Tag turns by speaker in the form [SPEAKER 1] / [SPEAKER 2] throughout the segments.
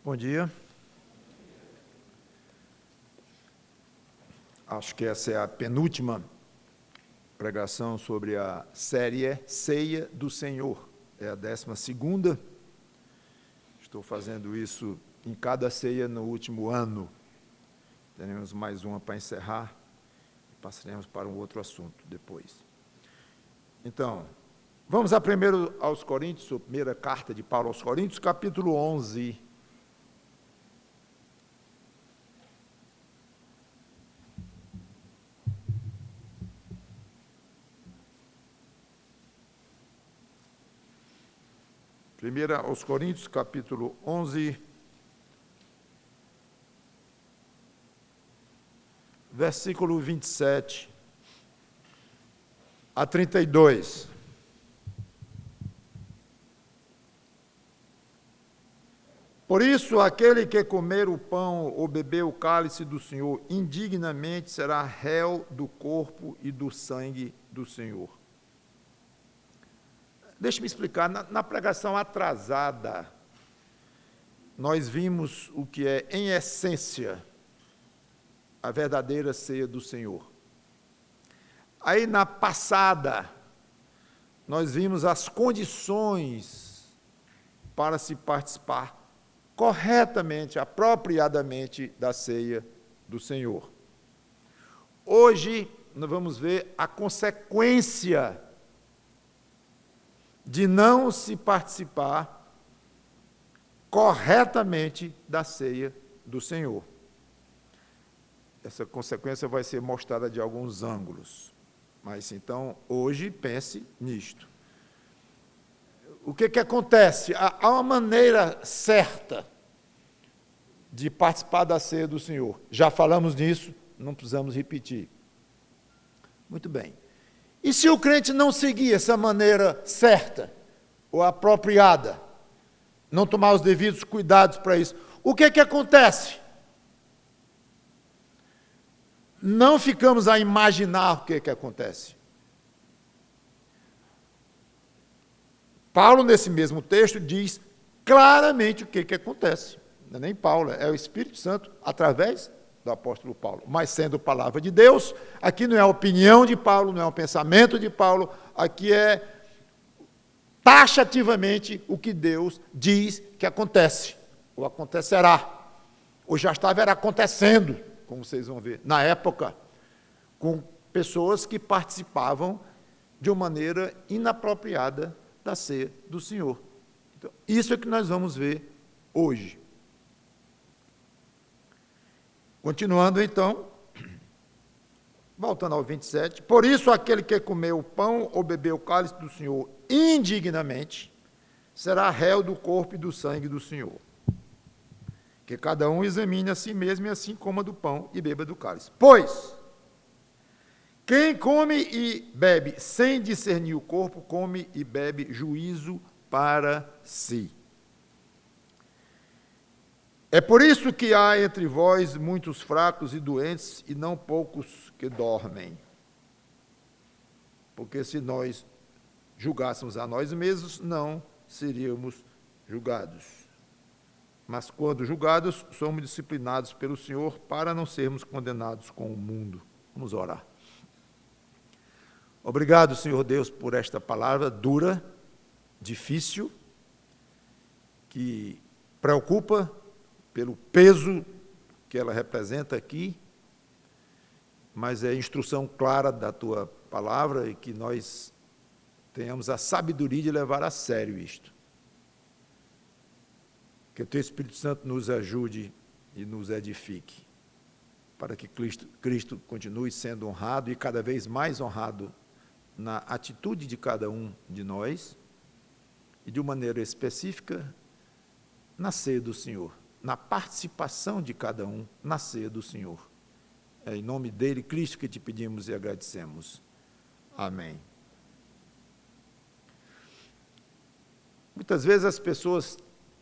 [SPEAKER 1] Bom dia. Acho que essa é a penúltima pregação sobre a série Ceia do Senhor. É a 12ª. Estou fazendo isso em cada ceia no último ano. Teremos mais uma para encerrar e passaremos para um outro assunto depois. Então, vamos a primeiro aos Coríntios, a primeira carta de Paulo aos Coríntios, capítulo 11. Primeira aos Coríntios, capítulo 11, versículo 27 a 32. Por isso, aquele que comer o pão ou beber o cálice do Senhor indignamente será réu do corpo e do sangue do Senhor. Deixe-me explicar, na pregação atrasada, nós vimos o que é, em essência, a verdadeira ceia do Senhor. Aí, na passada, nós vimos as condições para se participar corretamente, apropriadamente da ceia do Senhor. Hoje, nós vamos ver a consequência de não se participar corretamente da ceia do Senhor. Essa consequência vai ser mostrada de alguns ângulos. Mas, então, hoje, pense nisto. O que acontece? Há uma maneira certa de participar da ceia do Senhor. Já falamos nisso, não precisamos repetir. Muito bem. E se o crente não seguir essa maneira certa ou apropriada, não tomar os devidos cuidados para isso, o que acontece? Não ficamos a imaginar o que acontece. Paulo, nesse mesmo texto, diz claramente o que acontece. Não é nem Paulo, é o Espírito Santo, através do apóstolo Paulo. Mas sendo palavra de Deus, aqui não é a opinião de Paulo, não é o pensamento de Paulo, aqui é taxativamente o que Deus diz que acontece, ou acontecerá, ou já estava acontecendo, como vocês vão ver, na época, com pessoas que participavam de uma maneira inapropriada da ceia do Senhor. Então, isso é que nós vamos ver hoje. Continuando, então, voltando ao 27, por isso aquele que comer o pão ou beber o cálice do Senhor indignamente, será réu do corpo e do sangue do Senhor. Que cada um examine a si mesmo e assim coma do pão e beba do cálice. Pois, quem come e bebe sem discernir o corpo, come e bebe juízo para si. É por isso que há entre vós muitos fracos e doentes, e não poucos que dormem. Porque se nós julgássemos a nós mesmos, não seríamos julgados. Mas quando julgados, somos disciplinados pelo Senhor para não sermos condenados com o mundo. Vamos orar. Obrigado, Senhor Deus, por esta palavra dura, difícil, que preocupa pelo peso que ela representa aqui, mas é instrução clara da Tua palavra e que nós tenhamos a sabedoria de levar a sério isto. Que o Teu Espírito Santo nos ajude e nos edifique, para que Cristo continue sendo honrado e cada vez mais honrado na atitude de cada um de nós e, de uma maneira específica, na ceia do Senhor, na participação de cada um na ceia do Senhor. É em nome dele, Cristo, que te pedimos e agradecemos. Amém. Muitas vezes as pessoas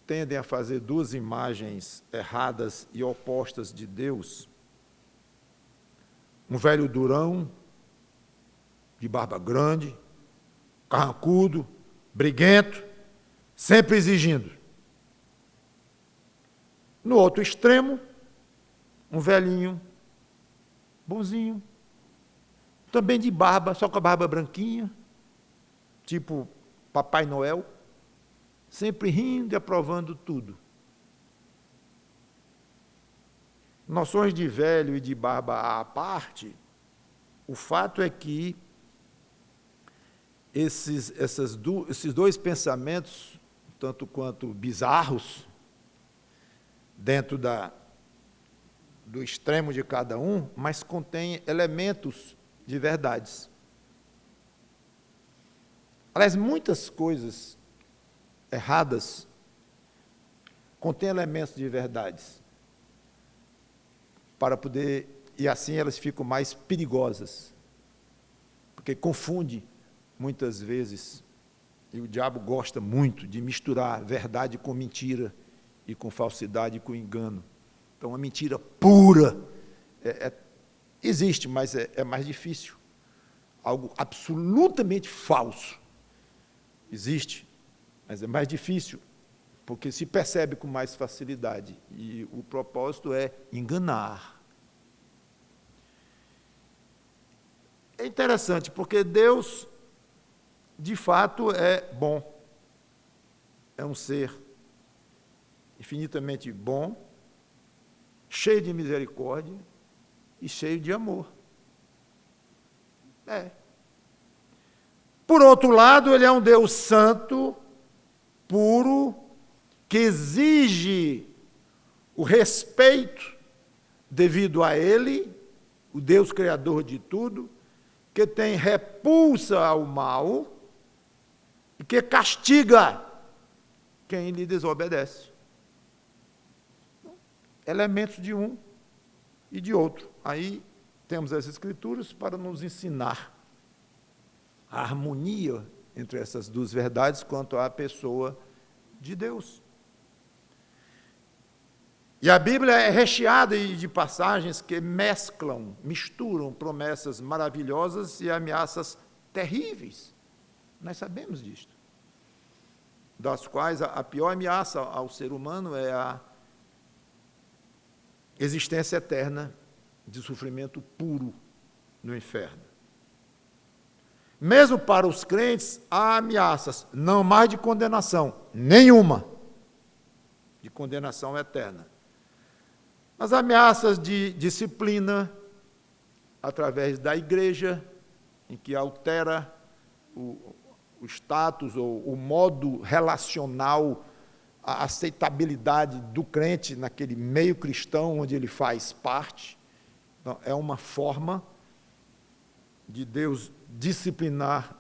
[SPEAKER 1] tendem a fazer duas imagens erradas e opostas de Deus. Um velho durão, de barba grande, carrancudo, briguento, sempre exigindo. No outro extremo, um velhinho, bonzinho, também de barba, só com a barba branquinha, tipo Papai Noel, sempre rindo e aprovando tudo. Noções de velho e de barba à parte, o fato é que esses dois pensamentos, tanto quanto bizarros, dentro do extremo de cada um, mas contêm elementos de verdades. Aliás, muitas coisas erradas contêm elementos de verdades, para poder, e assim elas ficam mais perigosas, porque confunde muitas vezes, e o diabo gosta muito de misturar verdade com mentira, e com falsidade e com engano. Então, a mentira pura existe, mas é mais difícil. Algo absolutamente falso existe, mas é mais difícil, porque se percebe com mais facilidade. E o propósito é enganar. É interessante, porque Deus, de fato, é bom. É um ser infinitamente bom, cheio de misericórdia e cheio de amor. Por outro lado, ele é um Deus santo, puro, que exige o respeito devido a ele, o Deus criador de tudo, que tem repulsa ao mal e que castiga quem lhe desobedece. Elementos de um e de outro. Aí temos as Escrituras para nos ensinar a harmonia entre essas duas verdades quanto à pessoa de Deus. E a Bíblia é recheada de passagens que misturam promessas maravilhosas e ameaças terríveis. Nós sabemos disto. Das quais a pior ameaça ao ser humano é a existência eterna de sofrimento puro no inferno. Mesmo para os crentes, há ameaças, não mais de condenação, nenhuma, de condenação eterna. Mas ameaças de disciplina, através da igreja, em que altera o status ou o modo relacional, a aceitabilidade do crente naquele meio cristão onde ele faz parte. Então, é uma forma de Deus disciplinar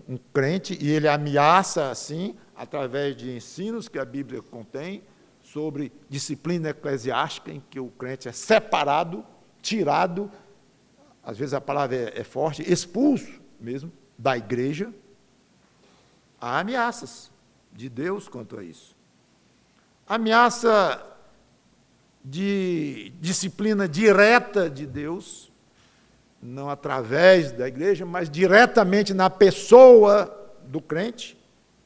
[SPEAKER 1] um crente, e ele ameaça assim, através de ensinos que a Bíblia contém, sobre disciplina eclesiástica, em que o crente é separado, tirado, às vezes a palavra é forte, expulso mesmo da igreja. Há ameaças de Deus quanto a isso. Ameaça de disciplina direta de Deus, não através da igreja, mas diretamente na pessoa do crente,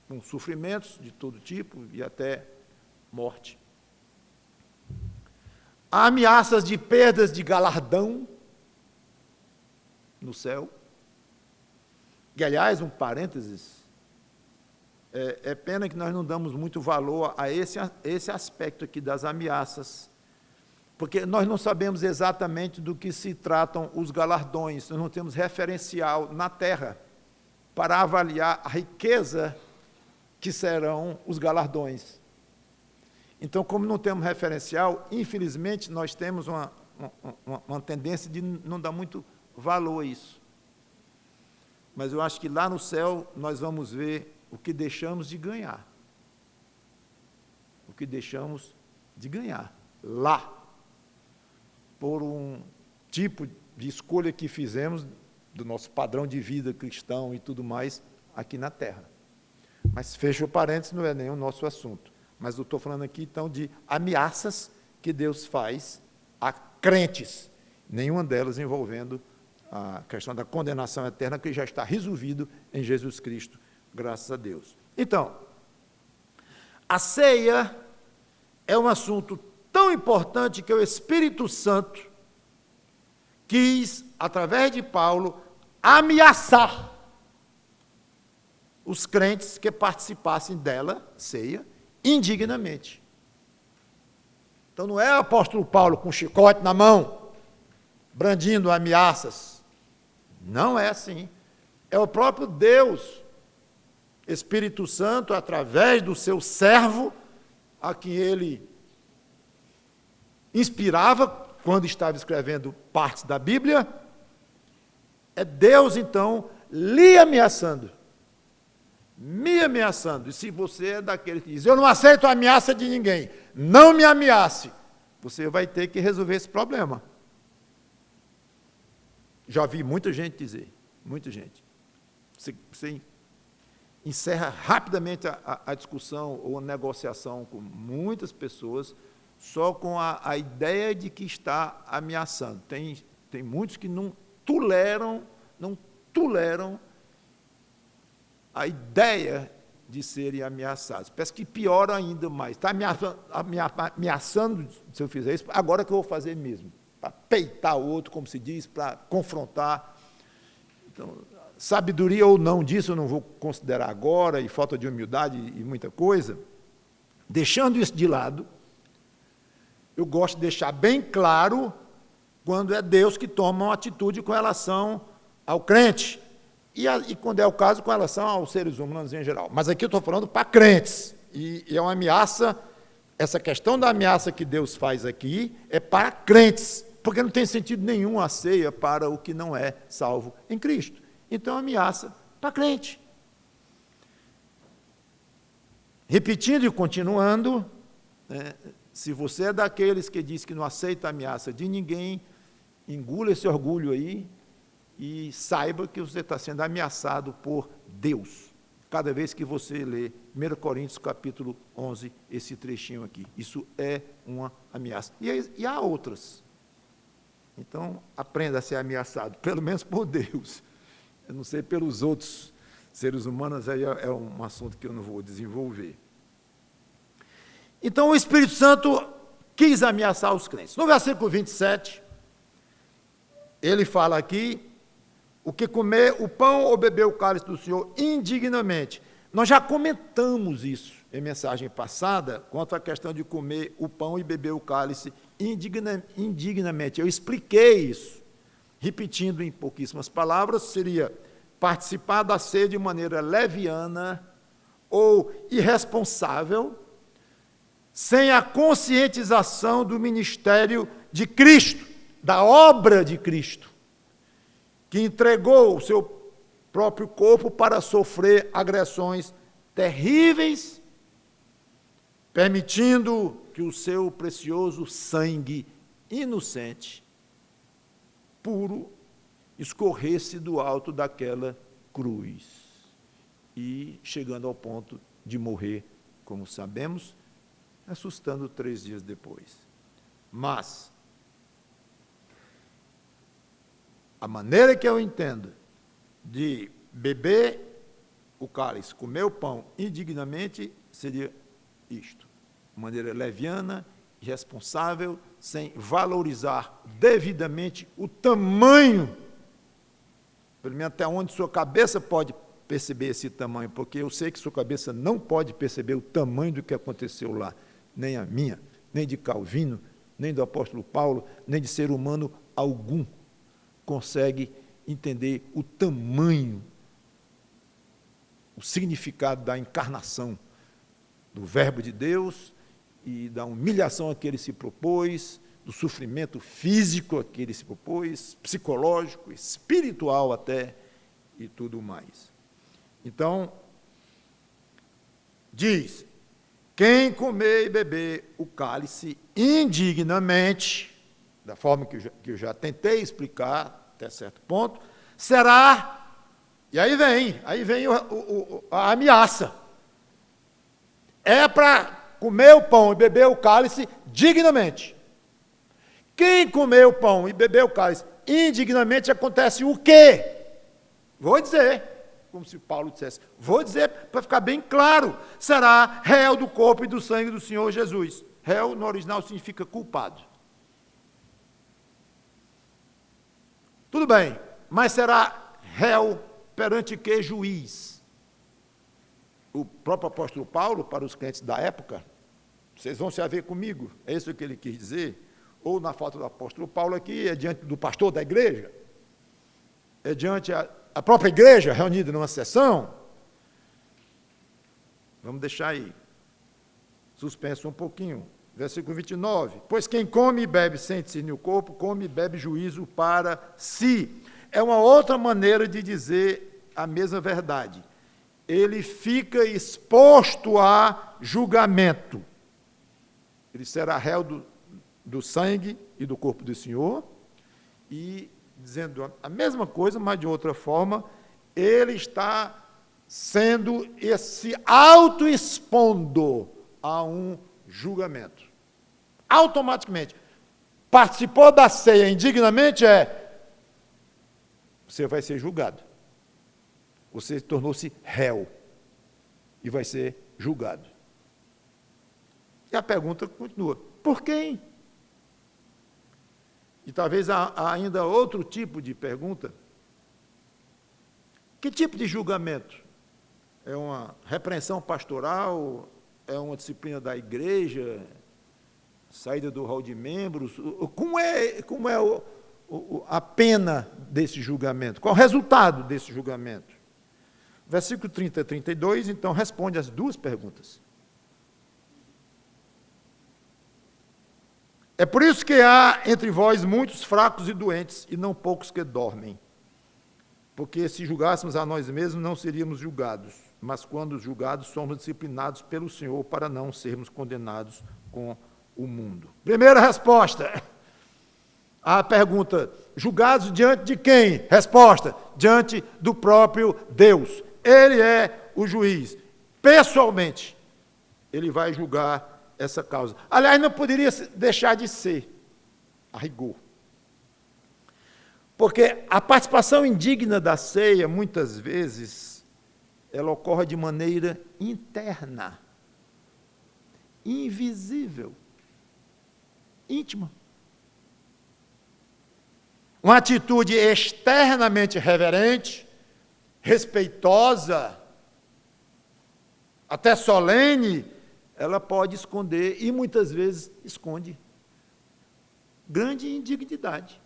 [SPEAKER 1] com sofrimentos de todo tipo e até morte. Há ameaças de perdas de galardão no céu. E, aliás, um parênteses, é pena que nós não damos muito valor a esse aspecto aqui das ameaças, porque nós não sabemos exatamente do que se tratam os galardões, nós não temos referencial na terra para avaliar a riqueza que serão os galardões. Então, como não temos referencial, infelizmente, nós temos uma tendência de não dar muito valor a isso. Mas eu acho que lá no céu nós vamos ver o que deixamos de ganhar. O que deixamos de ganhar lá, por um tipo de escolha que fizemos do nosso padrão de vida cristão e tudo mais aqui na terra. Mas fecha o parênteses, não é nem o nosso assunto. Mas eu estou falando aqui, então, de ameaças que Deus faz a crentes, nenhuma delas envolvendo a questão da condenação eterna, que já está resolvido em Jesus Cristo, graças a Deus. Então, a ceia é um assunto tão tão importante que o Espírito Santo quis, através de Paulo, ameaçar os crentes que participassem dela, ceia, indignamente. Então não é o apóstolo Paulo com um chicote na mão, brandindo ameaças. Não é assim. É o próprio Deus, Espírito Santo, através do seu servo, a quem ele inspirava quando estava escrevendo partes da Bíblia. É Deus, então, lhe ameaçando. Me ameaçando. E se você é daquele que diz, eu não aceito a ameaça de ninguém, não me ameace, você vai ter que resolver esse problema. Já vi muita gente dizer, muita gente. Você encerra rapidamente a discussão ou a negociação com muitas pessoas só com a ideia de que está ameaçando. Tem muitos que não toleram a ideia de serem ameaçados. Parece que piora ainda mais. Está ameaçando, se eu fizer isso, agora que eu vou fazer mesmo. Para peitar o outro, como se diz, para confrontar. Então, sabedoria ou não disso eu não vou considerar agora, e falta de humildade e muita coisa. Deixando isso de lado, eu gosto de deixar bem claro quando é Deus que toma uma atitude com relação ao crente. E quando é o caso, com relação aos seres humanos em geral. Mas aqui eu estou falando para crentes. E é uma ameaça, essa questão da ameaça que Deus faz aqui é para crentes, porque não tem sentido nenhum a ceia para o que não é salvo em Cristo. Então, é uma ameaça para crente. Repetindo e continuando, se você é daqueles que diz que não aceita a ameaça de ninguém, engula esse orgulho aí, e saiba que você está sendo ameaçado por Deus. Cada vez que você lê 1 Coríntios capítulo 11, esse trechinho aqui. Isso é uma ameaça. E há outras. Então, aprenda a ser ameaçado, pelo menos por Deus. Eu não sei pelos outros seres humanos, aí é um assunto que eu não vou desenvolver. Então, o Espírito Santo quis ameaçar os crentes. No versículo 27, ele fala aqui, o que comer o pão ou beber o cálice do Senhor indignamente. Nós já comentamos isso em mensagem passada, quanto à questão de comer o pão e beber o cálice indignamente. Eu expliquei isso, repetindo em pouquíssimas palavras, seria participar da ceia de maneira leviana ou irresponsável, sem a conscientização do ministério de Cristo, da obra de Cristo, que entregou o seu próprio corpo para sofrer agressões terríveis, permitindo que o seu precioso sangue inocente, puro, escorresse do alto daquela cruz, e chegando ao ponto de morrer, como sabemos, assustando 3 dias depois. Mas a maneira que eu entendo de beber o cálice, comer o pão indignamente, seria isto. De maneira leviana, irresponsável, sem valorizar devidamente o tamanho, pelo menos até onde sua cabeça pode perceber esse tamanho, porque eu sei que sua cabeça não pode perceber o tamanho do que aconteceu lá, nem a minha, nem de Calvino, nem do apóstolo Paulo, nem de ser humano algum consegue entender o tamanho, o significado da encarnação do Verbo de Deus e da humilhação a que ele se propôs, do sofrimento físico a que ele se propôs, psicológico, espiritual até, e tudo mais. Então, diz, quem comer e beber o cálice indignamente, da forma que eu já tentei explicar até certo ponto, será, e aí vem a ameaça, é para comer o pão e beber o cálice dignamente. Quem comer o pão e beber o cálice indignamente, acontece o quê? Vou dizer, como se Paulo dissesse, vou dizer para ficar bem claro, será réu do corpo e do sangue do Senhor Jesus. Réu, no original, significa culpado. Tudo bem, mas será réu perante que juiz? O próprio apóstolo Paulo, para os crentes da época, vocês vão se haver comigo, é isso que ele quis dizer, ou na falta do apóstolo Paulo aqui, é diante do pastor da igreja, é diante a própria igreja reunida numa sessão. Vamos deixar aí, suspenso um pouquinho, versículo 29, pois quem come e bebe sem discernir o corpo, come e bebe juízo para si. É uma outra maneira de dizer a mesma verdade. Ele fica exposto a julgamento. Ele será réu do sangue e do corpo do Senhor, e, dizendo a mesma coisa, mas de outra forma, ele está sendo se auto-expondo a um julgamento. Automaticamente. Participou da ceia indignamente, você vai ser julgado. Você tornou-se réu e vai ser julgado. E a pergunta continua: por quem? E talvez há ainda outro tipo de pergunta. Que tipo de julgamento? É uma repreensão pastoral? É uma disciplina da igreja? Saída do hall de membros? Como é a pena desse julgamento? Qual o resultado desse julgamento? Versículo 30 e 32, então, responde as duas perguntas. É por isso que há entre vós muitos fracos e doentes, e não poucos que dormem. Porque se julgássemos a nós mesmos, não seríamos julgados. Mas quando julgados, somos disciplinados pelo Senhor para não sermos condenados com o mundo. Primeira resposta. A pergunta: julgados diante de quem? Resposta: diante do próprio Deus. Ele é o juiz. Pessoalmente, ele vai julgar essa causa. Aliás, não poderia deixar de ser, a rigor. Porque a participação indigna da ceia, muitas vezes, ela ocorre de maneira interna, invisível, íntima. Uma atitude externamente reverente, respeitosa, até solene, ela pode esconder, e muitas vezes esconde, grande indignidade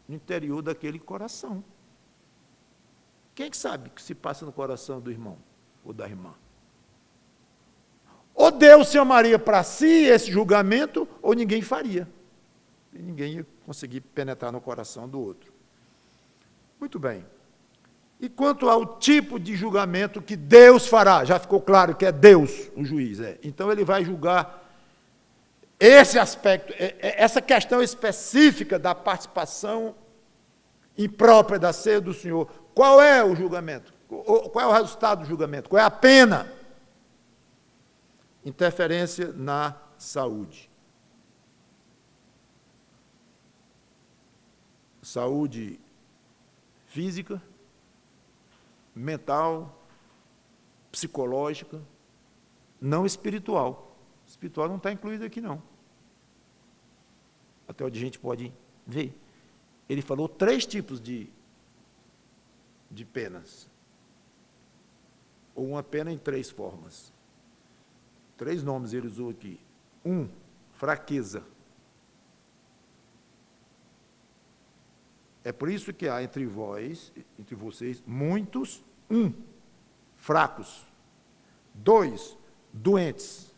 [SPEAKER 1] no interior daquele coração. Quem é que sabe o que se passa no coração do irmão ou da irmã? Ou Deus se amaria para si esse julgamento, ou ninguém faria. E ninguém ia conseguir penetrar no coração do outro. Muito bem. E quanto ao tipo de julgamento que Deus fará, já ficou claro que é Deus o juiz. Então ele vai julgar esse aspecto, essa questão específica da participação imprópria da ceia do Senhor. Qual é o julgamento? Qual é o resultado do julgamento? Qual é a pena? Interferência na saúde. Saúde física, mental, psicológica, não espiritual. Espiritual não está incluído aqui, não. Até onde a gente pode ver. Ele falou 3 tipos de penas. Ou uma pena em 3 formas. 3 nomes ele usou aqui. 1, fraqueza. É por isso que há entre vocês, muitos, 1, fracos. 2, doentes.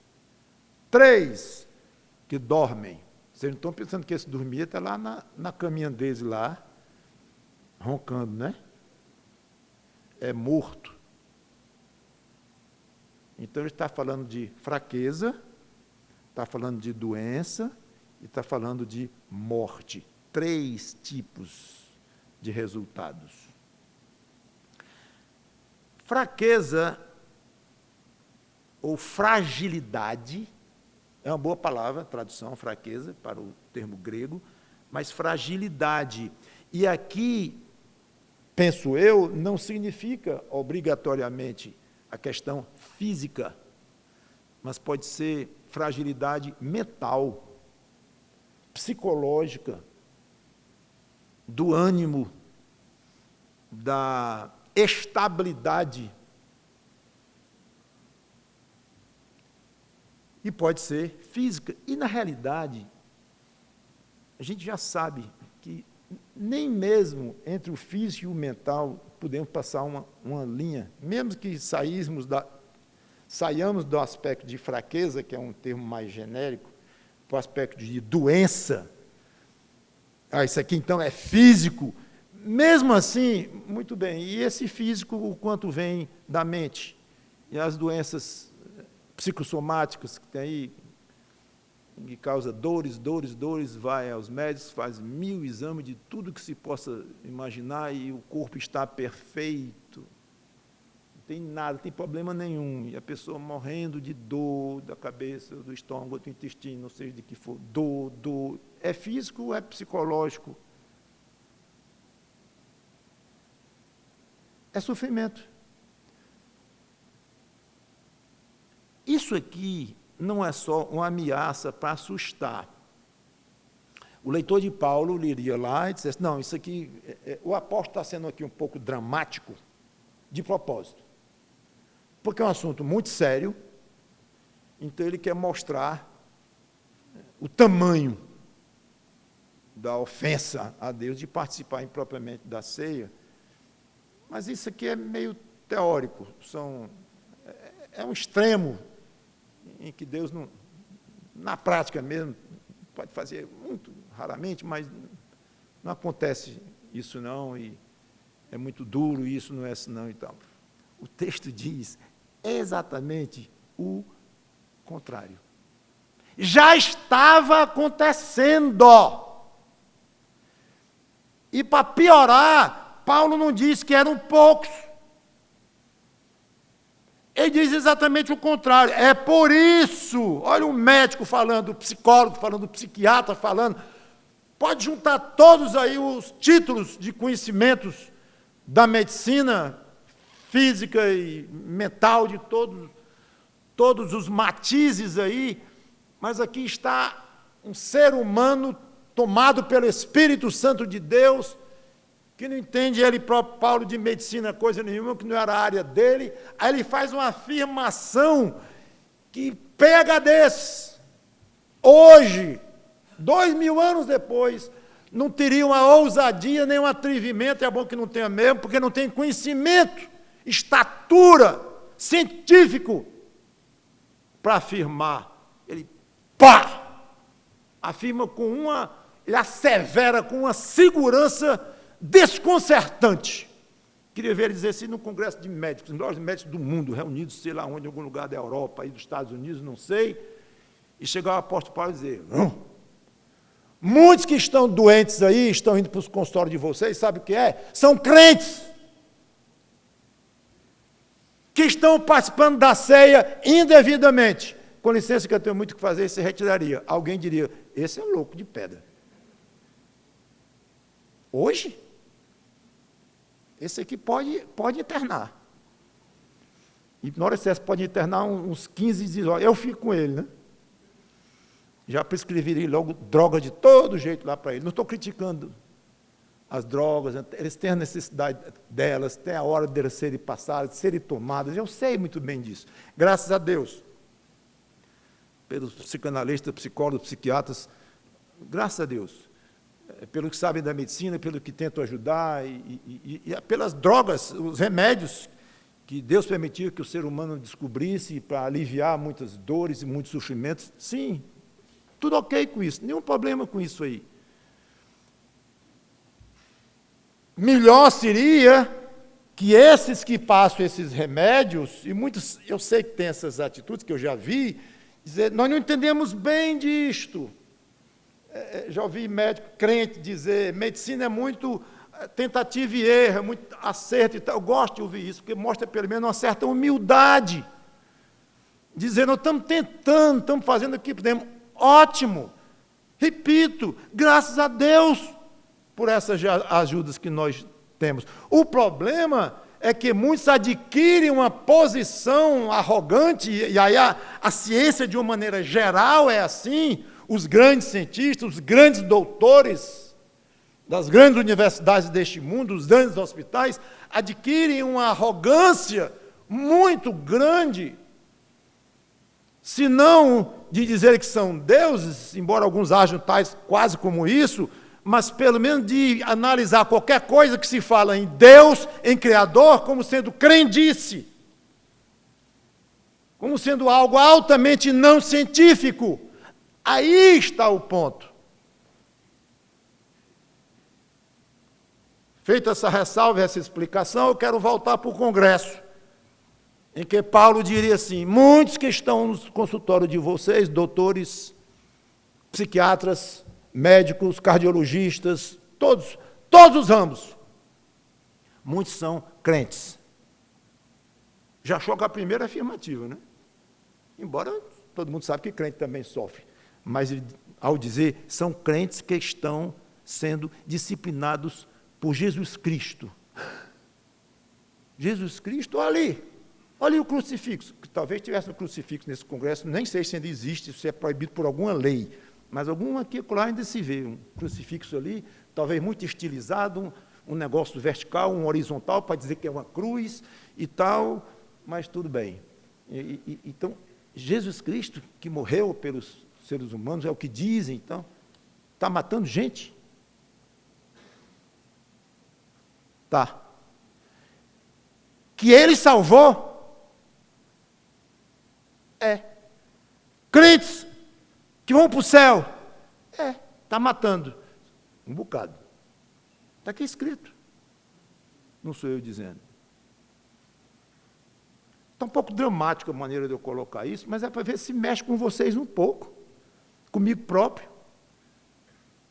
[SPEAKER 1] 3, que dormem. Vocês não estão pensando que esse dormir está lá na caminha deles lá, roncando, né? É morto. Então ele está falando de fraqueza, está falando de doença e está falando de morte. 3 tipos de resultados. Fraqueza ou fragilidade é uma boa palavra, tradução, fraqueza, para o termo grego, mas fragilidade. E aqui, penso eu, não significa obrigatoriamente a questão física. mas pode ser fragilidade mental, psicológica, do ânimo, da estabilidade. E pode ser física. E, na realidade, a gente já sabe que nem mesmo entre o físico e o mental podemos passar uma linha, mesmo que saiamos do aspecto de fraqueza, que é um termo mais genérico, para o aspecto de doença. Isso aqui então é físico. Mesmo assim, muito bem, e esse físico, o quanto vem da mente? E as doenças psicossomáticas que tem aí, que causa dores, vai aos médicos, faz 1000 exames de tudo que se possa imaginar e o corpo está perfeito. Não tem nada, não tem problema nenhum. E a pessoa morrendo de dor da cabeça, do estômago, do intestino, não sei de que for, dor. É físico ou é psicológico? É sofrimento. Isso aqui não é só uma ameaça para assustar. O leitor de Paulo leria lá e dissesse, não, isso aqui, o apóstolo está sendo aqui um pouco dramático, de propósito, porque é um assunto muito sério, então ele quer mostrar o tamanho da ofensa a Deus de participar impropriamente da ceia, mas isso aqui é meio teórico, é um extremo em que Deus, não, na prática mesmo, pode fazer muito raramente, mas não acontece isso não, e é muito duro, isso não é assim não e tal. O texto diz exatamente o contrário. Já estava acontecendo. E para piorar, Paulo não diz que eram poucos. Ele diz exatamente o contrário. É por isso, olha o médico falando, o psicólogo falando, o psiquiatra falando, pode juntar todos aí os títulos de conhecimentos da medicina física e mental, de todos os matizes aí, mas aqui está um ser humano tomado pelo Espírito Santo de Deus, que não entende ele próprio, Paulo, de medicina, coisa nenhuma, que não era a área dele, aí ele faz uma afirmação que pega desse. Hoje, 2000 anos depois, não teria uma ousadia, nem um atrevimento, é bom que não tenha mesmo, porque não tem conhecimento, estatura, científico, para afirmar. Ele, afirma ele assevera com uma segurança desconcertante. Queria ver ele dizer assim no congresso de médicos, os melhores médicos do mundo, reunidos, sei lá onde, em algum lugar da Europa, aí dos Estados Unidos, não sei, e chegar o apóstolo Paulo e dizer, muitos que estão doentes aí, estão indo para os consultórios de vocês, sabe o que é? São crentes, que estão participando da ceia indevidamente. Com licença que eu tenho muito o que fazer, se retiraria. Alguém diria, esse é um louco de pedra. Hoje, esse aqui pode internar. E na hora certa pode internar uns 15 dias. Eu fico com ele, né? Já prescreveria logo droga de todo jeito lá para ele. Não estou criticando as drogas, eles têm a necessidade delas, tem a hora de elas serem passadas, de serem tomadas. Eu sei muito bem disso. Graças a Deus. Pelos psicanalistas, psicólogos, psiquiatras, graças a Deus. Pelo que sabem da medicina, pelo que tentam ajudar, e pelas drogas, os remédios que Deus permitiu que o ser humano descobrisse para aliviar muitas dores e muitos sofrimentos. Sim, tudo ok com isso, nenhum problema com isso aí. Melhor seria que esses que passam esses remédios, e muitos, eu sei que tem essas atitudes que eu já vi, dizer, nós não entendemos bem disto. Já ouvi médico crente dizer, medicina é muito tentativa e erro, é muito acerto e tal. Eu gosto de ouvir isso, porque mostra pelo menos uma certa humildade. Dizer, nós estamos tentando, estamos fazendo aqui, podemos. Ótimo. Repito, graças a Deus por essas ajudas que nós temos. O problema é que muitos adquirem uma posição arrogante, e aí a ciência, de uma maneira geral, é assim. Os grandes cientistas, os grandes doutores das grandes universidades deste mundo, os grandes hospitais, adquirem uma arrogância muito grande, se não de dizer que são deuses, embora alguns ajam tais quase como isso, mas pelo menos de analisar qualquer coisa que se fala em Deus, em Criador, como sendo crendice, como sendo algo altamente não científico. Aí está o ponto. Feita essa ressalva, essa explicação, eu quero voltar para o Congresso, em que Paulo diria assim: muitos que estão no consultório de vocês, doutores, psiquiatras, médicos, cardiologistas, todos os ramos, muitos são crentes. Já choca a primeira afirmativa, né? Embora todo mundo sabe que crente também sofre, mas ao dizer, são crentes que estão sendo disciplinados por Jesus Cristo. Jesus Cristo, olha ali o crucifixo, que talvez tivesse um crucifixo nesse congresso, nem sei se ainda existe, se é proibido por alguma lei, mas algum aqui lá ainda se vê, um crucifixo ali, talvez muito estilizado, um negócio vertical, um horizontal, para dizer que é uma cruz e tal, mas tudo bem. Então, Jesus Cristo, que morreu pelos seres humanos, é o que dizem, então, está matando gente? Tá. Que ele salvou? É. Crentes que vão para o céu? É. Está matando. Um bocado. Está aqui escrito. Não sou eu dizendo. Está um pouco dramática a maneira de eu colocar isso, mas é para ver se mexe com vocês um pouco, comigo próprio.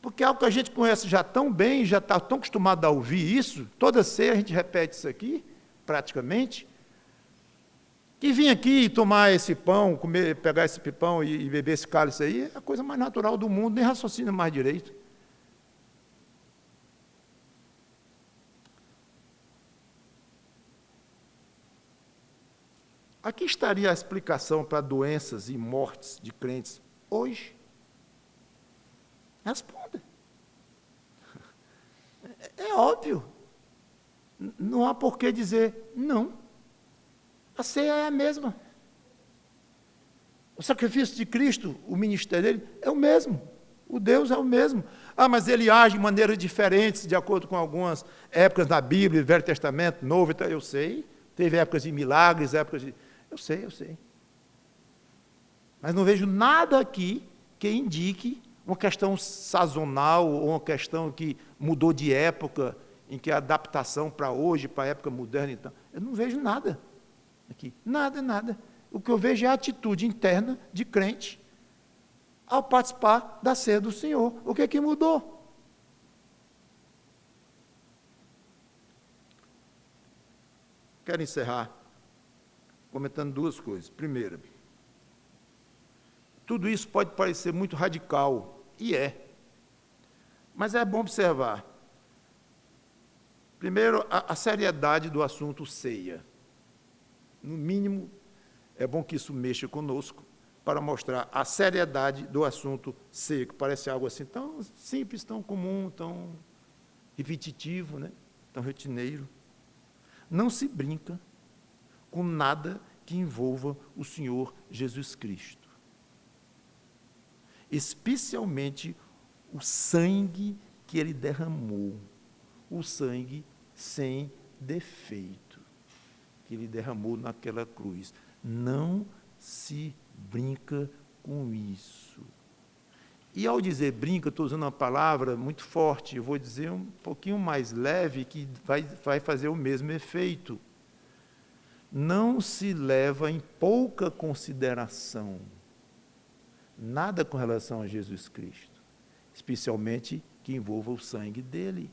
[SPEAKER 1] Porque é algo que a gente conhece já tão bem, já está tão acostumado a ouvir isso, toda ceia a gente repete isso aqui, praticamente, que vir aqui e tomar esse pão, comer, pegar esse pão e beber esse cálice aí, é a coisa mais natural do mundo, nem raciocina mais direito. Aqui estaria a explicação para doenças e mortes de crentes hoje. Responda. É óbvio. Não há por que dizer não. A ceia é a mesma. O sacrifício de Cristo, o ministério dele, é o mesmo. O Deus é o mesmo. Ah, mas ele age de maneiras diferentes, de acordo com algumas épocas da Bíblia, Velho Testamento, Novo, eu sei. Teve épocas de milagres, épocas de... Eu sei. Mas não vejo nada aqui que indique uma questão sazonal, ou uma questão que mudou de época, em que a adaptação para hoje, para a época moderna, então, eu não vejo nada aqui, nada. O que eu vejo é a atitude interna de crente ao participar da ceia do Senhor. O que é que mudou? Quero encerrar comentando duas coisas. Primeira, tudo isso pode parecer muito radical, e é. Mas é bom observar. Primeiro, a seriedade do assunto ceia. No mínimo, é bom que isso mexa conosco, para mostrar a seriedade do assunto ceia, que parece algo assim tão simples, tão comum, tão repetitivo, né? Tão rotineiro. Não se brinca com nada que envolva o Senhor Jesus Cristo. Especialmente o sangue que ele derramou, o sangue sem defeito, que ele derramou naquela cruz. Não se brinca com isso. E ao dizer brinca, estou usando uma palavra muito forte, eu vou dizer um pouquinho mais leve, que vai fazer o mesmo efeito. Não se leva em pouca consideração nada com relação a Jesus Cristo, especialmente que envolva o sangue dele.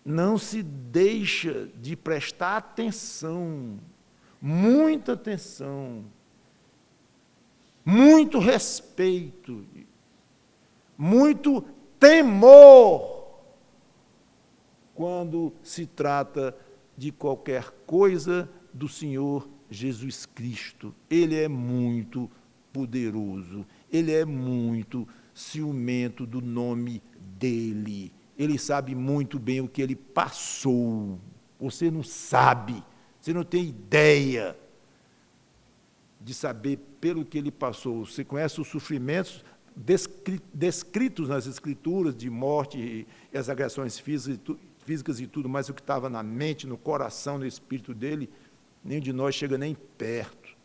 [SPEAKER 1] Não se deixa de prestar atenção, muita atenção, muito respeito, muito temor, quando se trata de qualquer coisa do Senhor Jesus Cristo. Ele é muito poderoso, ele é muito ciumento do nome dele. Ele sabe muito bem o que ele passou. Você não sabe, você não tem ideia de saber pelo que ele passou. Você conhece os sofrimentos descritos nas Escrituras, de morte e as agressões físicas e tudo, mas o que estava na mente, no coração, no espírito dele, nenhum de nós chega nem perto.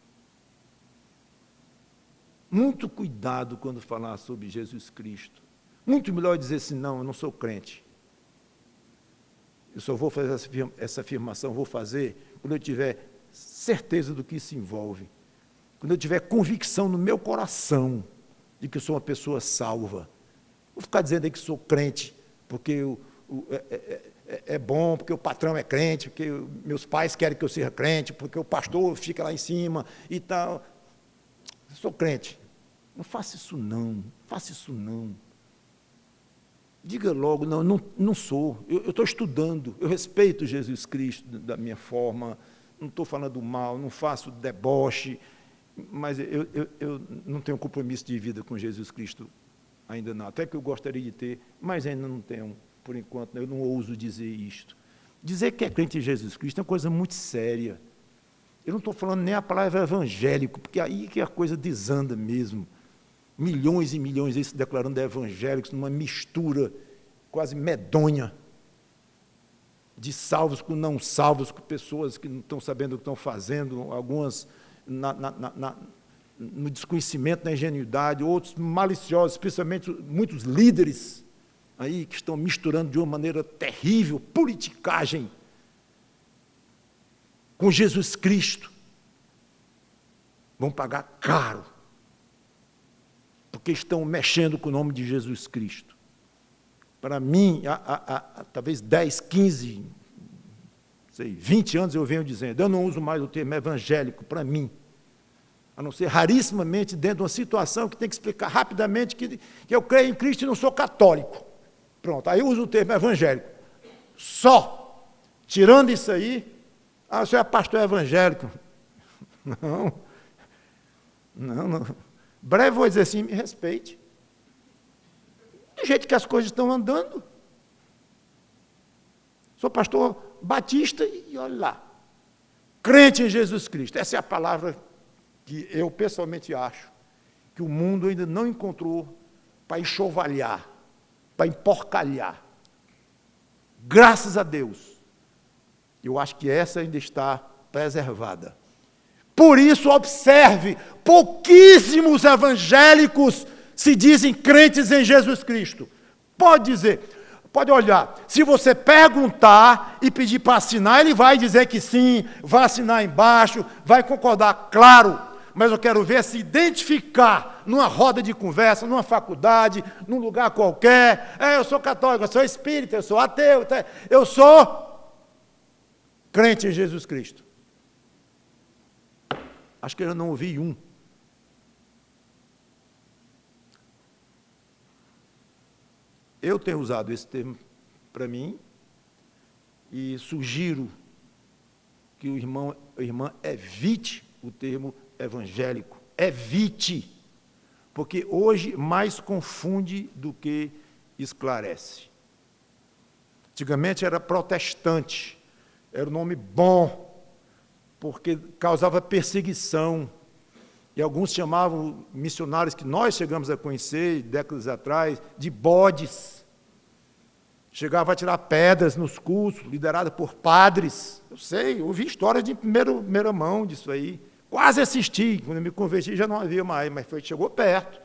[SPEAKER 1] Muito cuidado quando falar sobre Jesus Cristo. Muito melhor dizer assim, não, eu não sou crente. Eu só vou fazer essa afirmação, vou fazer quando eu tiver certeza do que isso envolve. Quando eu tiver convicção no meu coração de que eu sou uma pessoa salva. Vou ficar dizendo aí que sou crente, porque é bom, porque o patrão é crente, porque meus pais querem que eu seja crente, porque o pastor fica lá em cima e tal. Eu sou crente. Não faça isso não, faça isso não. Diga logo, não sou, eu estou estudando, eu respeito Jesus Cristo da minha forma, não estou falando mal, não faço deboche, mas eu não tenho compromisso de vida com Jesus Cristo ainda não, até que eu gostaria de ter, mas ainda não tenho, por enquanto, eu não ouso dizer isto. Dizer que é crente em Jesus Cristo é uma coisa muito séria. Eu não estou falando nem a palavra evangélico, porque aí que a coisa desanda mesmo. Milhões e milhões aí se declarando evangélicos, numa mistura quase medonha de salvos com não salvos, com pessoas que não estão sabendo o que estão fazendo, algumas no desconhecimento, na ingenuidade, outros maliciosos, especialmente muitos líderes aí que estão misturando de uma maneira terrível, politicagem com Jesus Cristo. Vão pagar caro, porque estão mexendo com o nome de Jesus Cristo. Para mim, há talvez 10, 15, 20 anos eu venho dizendo, eu não uso mais o termo evangélico para mim, a não ser rarissimamente dentro de uma situação que tem que explicar rapidamente que eu creio em Cristo e não sou católico. Pronto, aí eu uso o termo evangélico. Só. Tirando isso aí, você é pastor evangélico. Não. Breve vou dizer assim, me respeite. Do jeito que as coisas estão andando. Sou pastor batista e olha lá. Crente em Jesus Cristo. Essa é a palavra que eu pessoalmente acho que o mundo ainda não encontrou para enxovalhar, para emporcalhar. Graças a Deus. Eu acho que essa ainda está preservada. Por isso, observe, pouquíssimos evangélicos se dizem crentes em Jesus Cristo. Pode dizer, pode olhar. Se você perguntar e pedir para assinar, ele vai dizer que sim, vai assinar embaixo, vai concordar, claro. Mas eu quero ver se identificar numa roda de conversa, numa faculdade, num lugar qualquer. Eu sou católico, eu sou espírita, eu sou ateu, eu sou crente em Jesus Cristo. Acho que eu não ouvi um. Eu tenho usado esse termo para mim e sugiro que o irmão, a irmã evite o termo evangélico. Evite, porque hoje mais confunde do que esclarece. Antigamente era protestante, era um nome bom, porque causava perseguição, e alguns chamavam missionários que nós chegamos a conhecer, décadas atrás, de bodes. Chegava a tirar pedras nos cultos, liderada por padres. Eu sei, ouvi histórias de primeira mão disso aí. Quase assisti, quando eu me converti já não havia mais, mas chegou perto.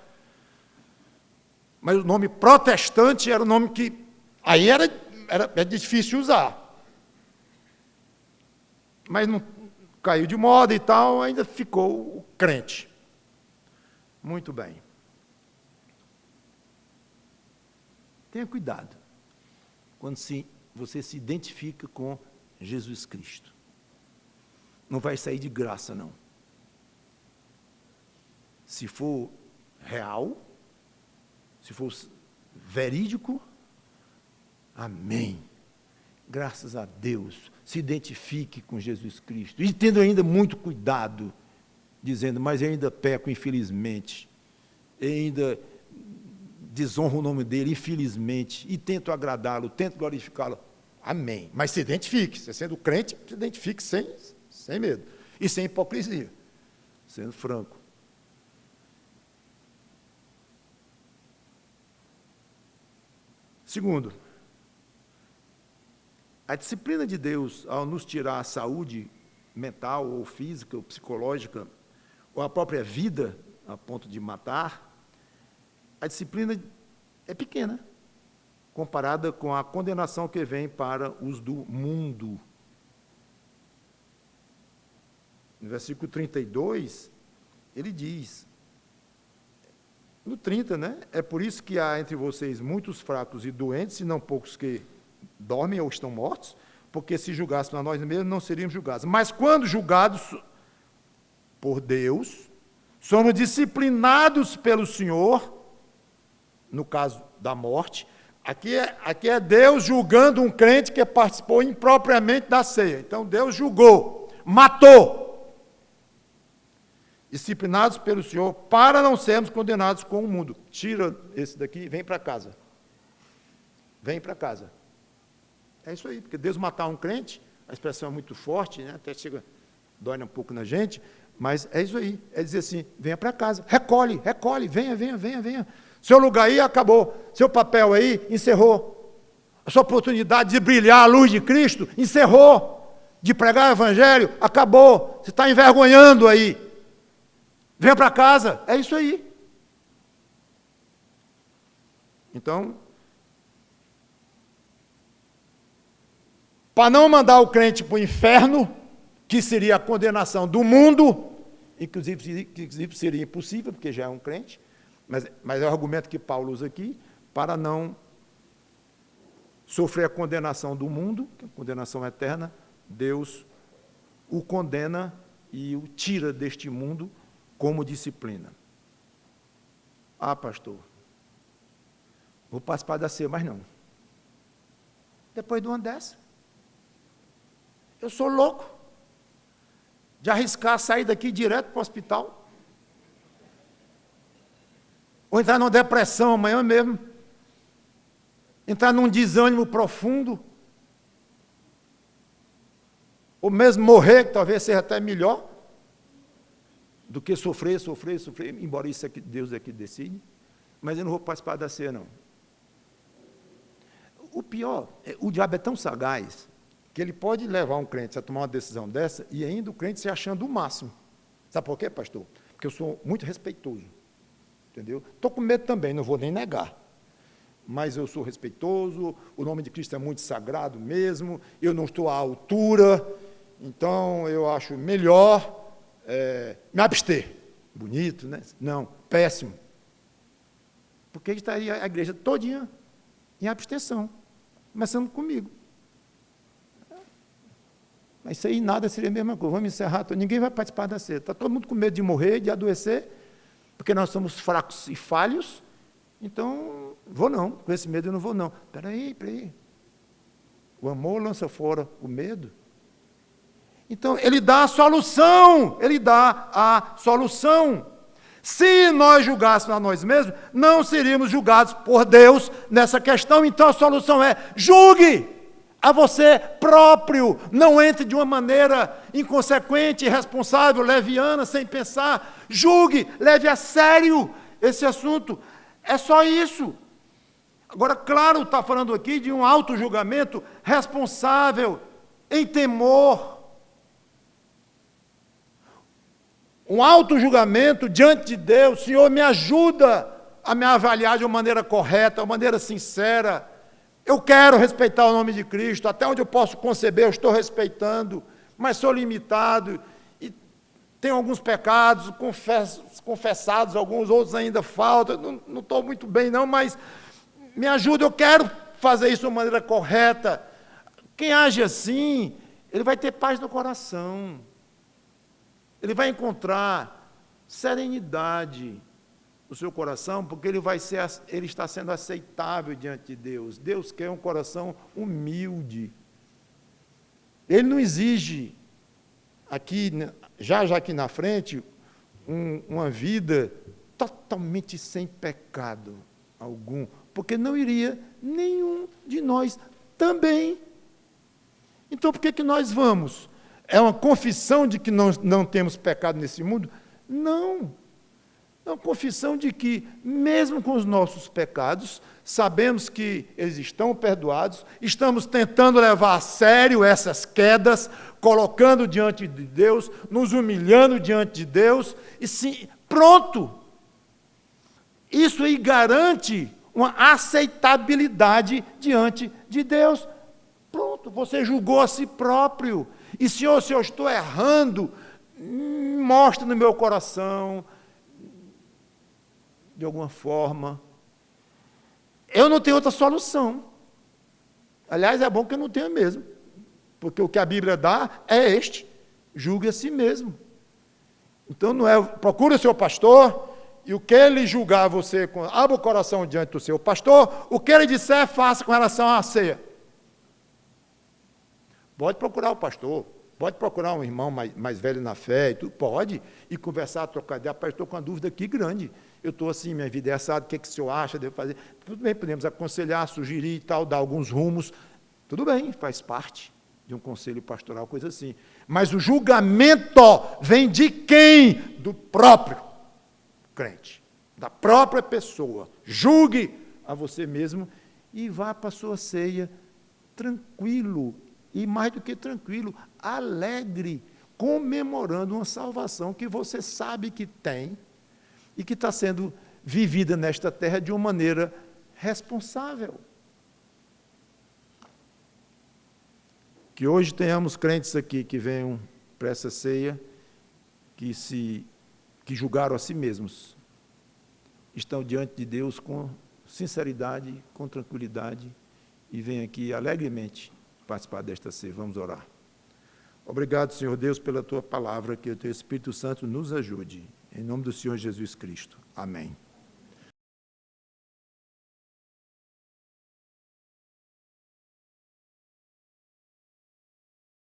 [SPEAKER 1] Mas o nome protestante era o nome que, aí era difícil usar. Mas não caiu de moda e tal, ainda ficou o crente. Muito bem. Tenha cuidado quando você se identifica com Jesus Cristo. Não vai sair de graça, não. Se for real, se for verídico, amém. Graças a Deus, se identifique com Jesus Cristo. E tendo ainda muito cuidado, dizendo, mas eu ainda peco, infelizmente. Eu ainda desonro o nome dele, infelizmente. E tento agradá-lo, tento glorificá-lo. Amém. Mas se identifique. Você sendo crente, se identifique sem medo. E sem hipocrisia. Sendo franco. Segundo, a disciplina de Deus, ao nos tirar a saúde mental, ou física, ou psicológica, ou a própria vida, a ponto de matar, a disciplina é pequena, comparada com a condenação que vem para os do mundo. No versículo 32, ele diz, no 30, né? É por isso que há entre vocês muitos fracos e doentes, e não poucos que dormem ou estão mortos, porque se julgássemos a nós mesmos, não seríamos julgados. Mas quando julgados por Deus, somos disciplinados pelo Senhor, no caso da morte. Aqui é Deus julgando um crente que participou impropriamente da ceia. Então Deus julgou, matou. Disciplinados pelo Senhor, para não sermos condenados com o mundo. Tira esse daqui e vem para casa. Vem para casa. É isso aí, porque Deus matar um crente, a expressão é muito forte, né? Até chega, dói um pouco na gente, mas é isso aí, é dizer assim, venha para casa, recolhe, venha. Seu lugar aí acabou, seu papel aí encerrou. A sua oportunidade de brilhar a luz de Cristo encerrou. De pregar o evangelho, acabou. Você está envergonhando aí. Venha para casa, é isso aí. Então, para não mandar o crente para o inferno, que seria a condenação do mundo, inclusive seria impossível, porque já é um crente, mas é o argumento que Paulo usa aqui, para não sofrer a condenação do mundo, que é a condenação eterna, Deus o condena e o tira deste mundo como disciplina. Ah, pastor, vou participar da ceia, mas não. Depois de uma dessa, eu sou louco de arriscar sair daqui direto para o hospital, ou entrar numa depressão amanhã mesmo, entrar num desânimo profundo, ou mesmo morrer, que talvez seja até melhor, do que sofrer, embora isso é que Deus é que decide, mas eu não vou participar da ceia, não. O pior, o diabo é tão sagaz, que ele pode levar um crente a tomar uma decisão dessa, e ainda o crente se achando o máximo. Sabe por quê, pastor? Porque eu sou muito respeitoso, entendeu? Estou com medo também, não vou nem negar, mas eu sou respeitoso, o nome de Cristo é muito sagrado mesmo, eu não estou à altura, então eu acho melhor me abster. Bonito, né? Não, péssimo. Porque estaria a igreja todinha em abstenção, começando comigo. Mas isso aí nada seria a mesma coisa. Vamos encerrar, ninguém vai participar da ceia. Está todo mundo com medo de morrer, de adoecer, porque nós somos fracos e falhos, então, vou não, com esse medo eu não vou não. Espera aí. O amor lança fora o medo. Então, ele dá a solução, Se nós julgássemos a nós mesmos, não seríamos julgados por Deus nessa questão. Então, a solução é: julgue a você próprio, não entre de uma maneira inconsequente, irresponsável, leviana, sem pensar. Julgue, leve a sério esse assunto. É só isso. Agora, claro, está falando aqui de um auto-julgamento responsável, em temor. Um auto-julgamento diante de Deus. Senhor, me ajuda a me avaliar de uma maneira correta, de uma maneira sincera. Eu quero respeitar o nome de Cristo, até onde eu posso conceber, eu estou respeitando, mas sou limitado, e tenho alguns pecados confessados, alguns outros ainda faltam, não estou muito bem não, mas me ajuda, eu quero fazer isso de uma maneira correta. Quem age assim, ele vai ter paz no coração, ele vai encontrar serenidade no seu coração, porque ele está sendo aceitável diante de Deus. Deus quer um coração humilde, Ele não exige, aqui, já aqui na frente, uma vida totalmente sem pecado algum, porque não iria nenhum de nós também. Então, por que nós vamos? É uma confissão de que não temos pecado nesse mundo? Não. É uma confissão de que, mesmo com os nossos pecados, sabemos que eles estão perdoados, estamos tentando levar a sério essas quedas, colocando diante de Deus, nos humilhando diante de Deus, e sim, pronto. Isso aí garante uma aceitabilidade diante de Deus. Pronto, você julgou a si próprio. E, Senhor, se eu estou errando, mostra no meu coração, de alguma forma. Eu não tenho outra solução. Aliás, é bom que eu não tenha mesmo. Porque o que a Bíblia dá é este: julgue a si mesmo. Então, não é, procure o seu pastor, e o que ele julgar você, abra o coração diante do seu pastor, o que ele disser, faça com relação à ceia. Pode procurar o pastor, pode procurar um irmão mais velho na fé, e tudo, pode, e conversar, trocar ideia. Pastor, estou com uma dúvida aqui grande. Eu estou assim, minha vida é assada, o que o senhor acha, devo fazer? Tudo bem, podemos aconselhar, sugerir e tal, dar alguns rumos. Tudo bem, faz parte de um conselho pastoral, coisa assim. Mas o julgamento vem de quem? Do próprio crente, da própria pessoa. Julgue a você mesmo e vá para a sua ceia tranquilo, e mais do que tranquilo, alegre, comemorando uma salvação que você sabe que tem e que está sendo vivida nesta terra de uma maneira responsável. Que hoje tenhamos crentes aqui que venham para essa ceia, que julgaram a si mesmos, estão diante de Deus com sinceridade, com tranquilidade, e venham aqui alegremente participar desta ceia. Vamos orar. Obrigado, Senhor Deus, pela Tua palavra, que o Teu Espírito Santo nos ajude. Em nome do Senhor Jesus Cristo. Amém.